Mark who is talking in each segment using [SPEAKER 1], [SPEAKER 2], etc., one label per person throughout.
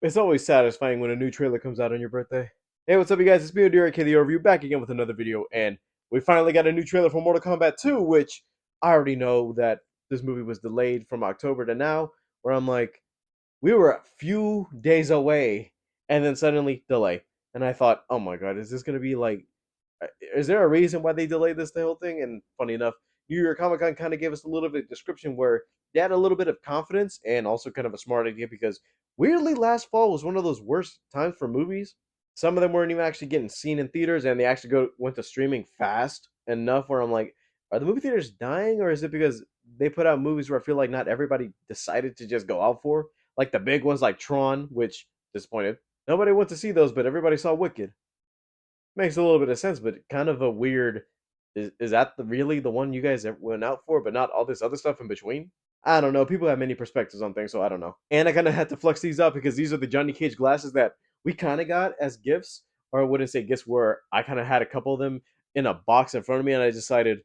[SPEAKER 1] It's always satisfying when a new trailer comes out on your birthday. Hey, what's up, you guys? It's me, Derek, the Overview, back again with another video, and we finally got a new trailer for Mortal Kombat 2, which I already know that this movie was delayed from October to now, where I'm like, we were a few days away, and then suddenly delay. And I thought, oh my god, is this going to be like is there a reason why they delayed this the whole thing? And funny enough, New York Comic Con kind of gave us a little bit of description where they had a little bit of confidence and also kind of a smart idea because weirdly last fall was one of those worst times for movies. Some of them weren't even actually getting seen in theaters, and they actually went to streaming fast enough where I'm like, are the movie theaters dying, or is it because they put out movies where I feel like not everybody decided to just go out for, like the big ones like Tron, which disappointed. Nobody went to see those, but everybody saw Wicked. Makes a little bit of sense, but kind of a weird. Is that really the one you guys went out for, but not all this other stuff in between? I don't know. People have many perspectives on things, so I don't know. And I kind of had to flex these up because these are the Johnny Cage glasses that we kind of got as gifts, or I wouldn't say gifts, where I kind of had a couple of them in a box in front of me, and I decided,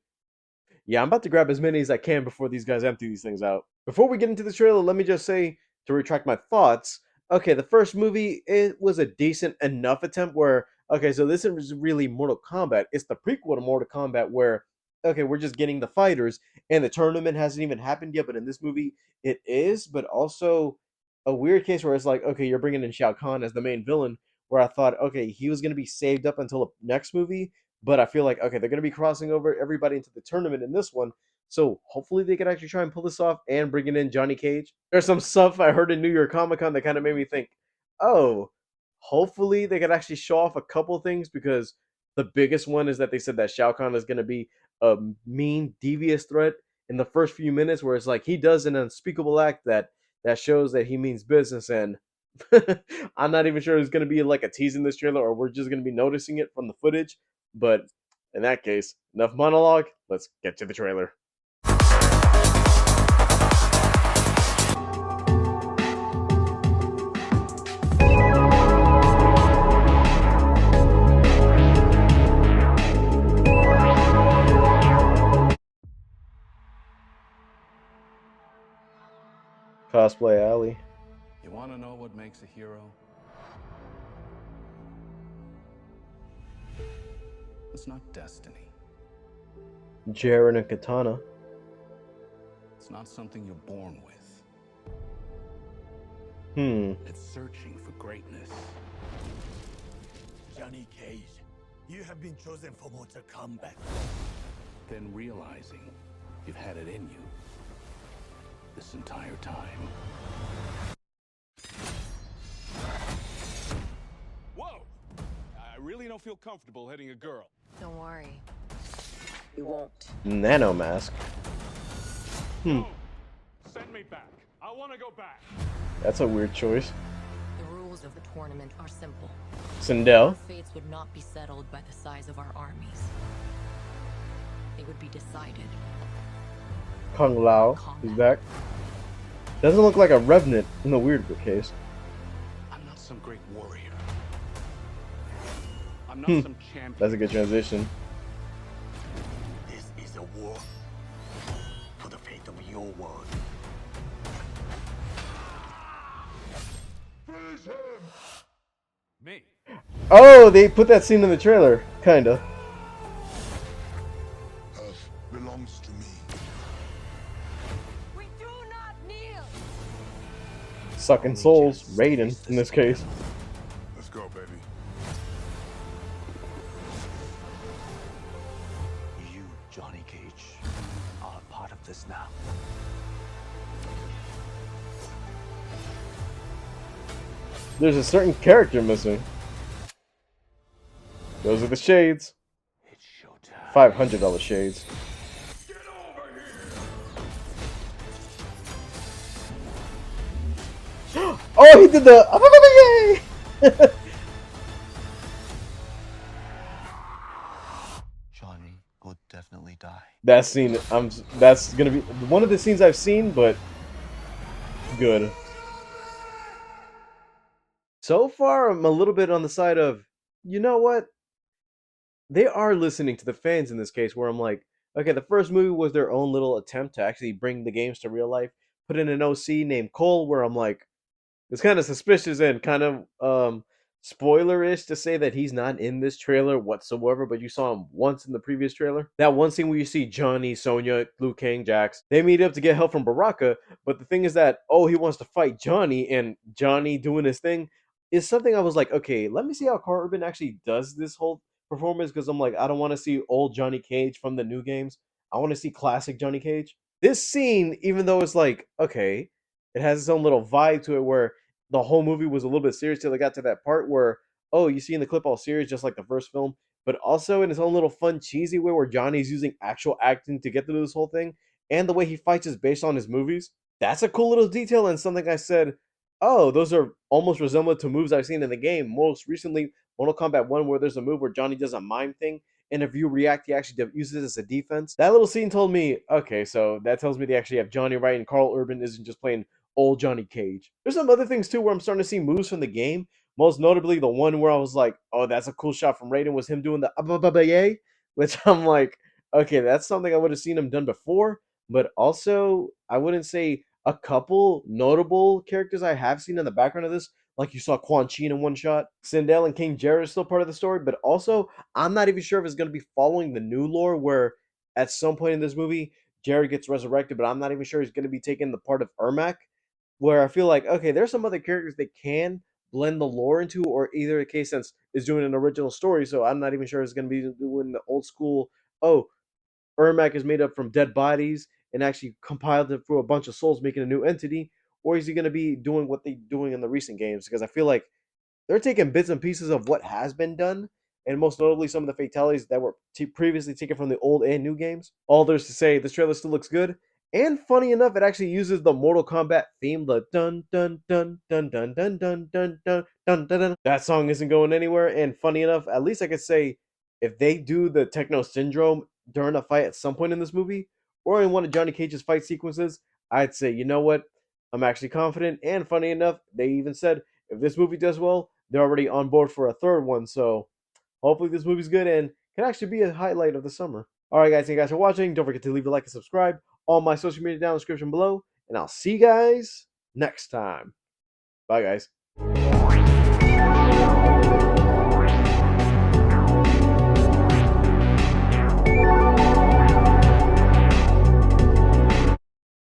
[SPEAKER 1] yeah, I'm about to grab as many as I can before these guys empty these things out. Before we get into the trailer, let me just say to retract my thoughts. Okay, the first movie, it was a decent enough attempt where okay, so this is really Mortal Kombat. It's the prequel to Mortal Kombat where okay, we're just getting the fighters and the tournament hasn't even happened yet, but in this movie it is, but also a weird case where it's like okay, you're bringing in Shao Kahn as the main villain where I thought okay, he was going to be saved up until the next movie, but I feel like okay, they're going to be crossing over everybody into the tournament in this one. So hopefully they could actually try and pull this off and bringing in Johnny Cage. There's some stuff I heard in New York Comic Con that kind of made me think, oh, hopefully they could actually show off a couple things because the biggest one is that they said that Shao Kahn is going to be a mean, devious threat in the first few minutes, where it's like he does an unspeakable act that shows that he means business. And I'm not even sure it's going to be like a tease in this trailer or we're just going to be noticing it from the footage. But in that case, enough monologue. Let's get to the trailer. Cosplay Alley.
[SPEAKER 2] You want to know what makes a hero? It's not destiny.
[SPEAKER 1] Jaren and Katana.
[SPEAKER 2] It's not something you're born with. It's searching for greatness.
[SPEAKER 3] Johnny Cage, you have been chosen for Mortal Kombat.
[SPEAKER 2] Then realizing you've had it in you this entire time. Whoa! I really don't feel comfortable hitting a girl.
[SPEAKER 4] Don't worry. You won't.
[SPEAKER 1] Nano mask.
[SPEAKER 2] No! Send me back. I want to go back.
[SPEAKER 1] That's a weird choice.
[SPEAKER 4] The rules of the tournament are simple.
[SPEAKER 1] Sindel.
[SPEAKER 4] Our fates would not be settled by the size of our armies. They would be decided.
[SPEAKER 1] Kung Lao. He's back. Doesn't look like a revenant in the weird case.
[SPEAKER 2] I'm not some great warrior. I'm not some champion.
[SPEAKER 1] That's a good transition.
[SPEAKER 3] This is a war for the fate of your world. Finish him!
[SPEAKER 2] Me.
[SPEAKER 1] Oh, they put that scene in the trailer. Kinda.
[SPEAKER 3] Earth belongs to me.
[SPEAKER 4] We do not kneel!
[SPEAKER 1] Sucking souls. Raiden, in this case.
[SPEAKER 3] Let's go, baby.
[SPEAKER 5] You, Johnny Cage, are a part of this now.
[SPEAKER 1] There's a certain character missing. Those are the shades.
[SPEAKER 5] It's showtime.
[SPEAKER 1] $500 shades.
[SPEAKER 3] Get over here!
[SPEAKER 1] Oh, he did the yay!
[SPEAKER 5] Johnny will definitely die.
[SPEAKER 1] That scene, that's gonna be one of the scenes I've seen, but good. So far, I'm a little bit on the side of, you know what? They are listening to the fans in this case, where I'm like, okay, the first movie was their own little attempt to actually bring the games to real life. Put in an OC named Cole, where I'm like, It's kind of suspicious and kind of spoilerish to say that he's not in this trailer whatsoever, but you saw him once in the previous trailer. That one scene where you see Johnny, Sonya, Liu Kang, Jax, they meet up to get help from Baraka, but the thing is that, oh, he wants to fight Johnny, and Johnny doing his thing is something I was like, okay, let me see how Carl Urban actually does this whole performance, because I'm like, I don't want to see old Johnny Cage from the new games. I want to see classic Johnny Cage. This scene, even though it's like, okay, it has its own little vibe to it where the whole movie was a little bit serious till they got to that part where, oh, you see in the clip all serious, just like the first film, but also in his own little fun, cheesy way where Johnny's using actual acting to get through this whole thing, and the way he fights is based on his movies. That's a cool little detail and something I said, oh, those are almost resemblant to moves I've seen in the game. Most recently, Mortal Kombat 1, where there's a move where Johnny does a mime thing, and if you react, he actually uses it as a defense. That little scene told me, okay, so that tells me they actually have Johnny right, and Carl Urban isn't just playing old Johnny Cage. There's some other things too where I'm starting to see moves from the game. Most notably, the one where I was like, "Oh, that's a cool shot from Raiden," was him doing the "ababaye," which I'm like, okay, that's something I would have seen him done before. But also, I wouldn't say a couple notable characters I have seen in the background of this, like you saw Quan Chi in one shot. Sindel and King Jared is still part of the story, but also I'm not even sure if it's going to be following the new lore where at some point in this movie Jared gets resurrected, but I'm not even sure he's going to be taking the part of Ermac, where I feel like, okay, there's some other characters they can blend the lore into, or either the case sense is doing an original story. So I'm not even sure it's going to be doing the old school. Oh, Ermac is made up from dead bodies and actually compiled it through a bunch of souls, making a new entity, or is he going to be doing what they're doing in the recent games? Because I feel like they're taking bits and pieces of what has been done, and most notably some of the fatalities that were previously taken from the old and new games. All there's to say, this trailer still looks good. And funny enough, it actually uses the Mortal Kombat theme, the dun dun dun dun dun dun dun dun dun dun dun dun. That song isn't going anywhere. And funny enough, at least I could say if they do the Techno Syndrome during a fight at some point in this movie, or in one of Johnny Cage's fight sequences, I'd say, you know what? I'm actually confident. And funny enough, they even said if this movie does well, they're already on board for a third one. So hopefully this movie's good and can actually be a highlight of the summer. All right, guys, thank you guys for watching. Don't forget to leave a like and subscribe. All my social media down in the description below. And I'll see you guys next time. Bye, guys.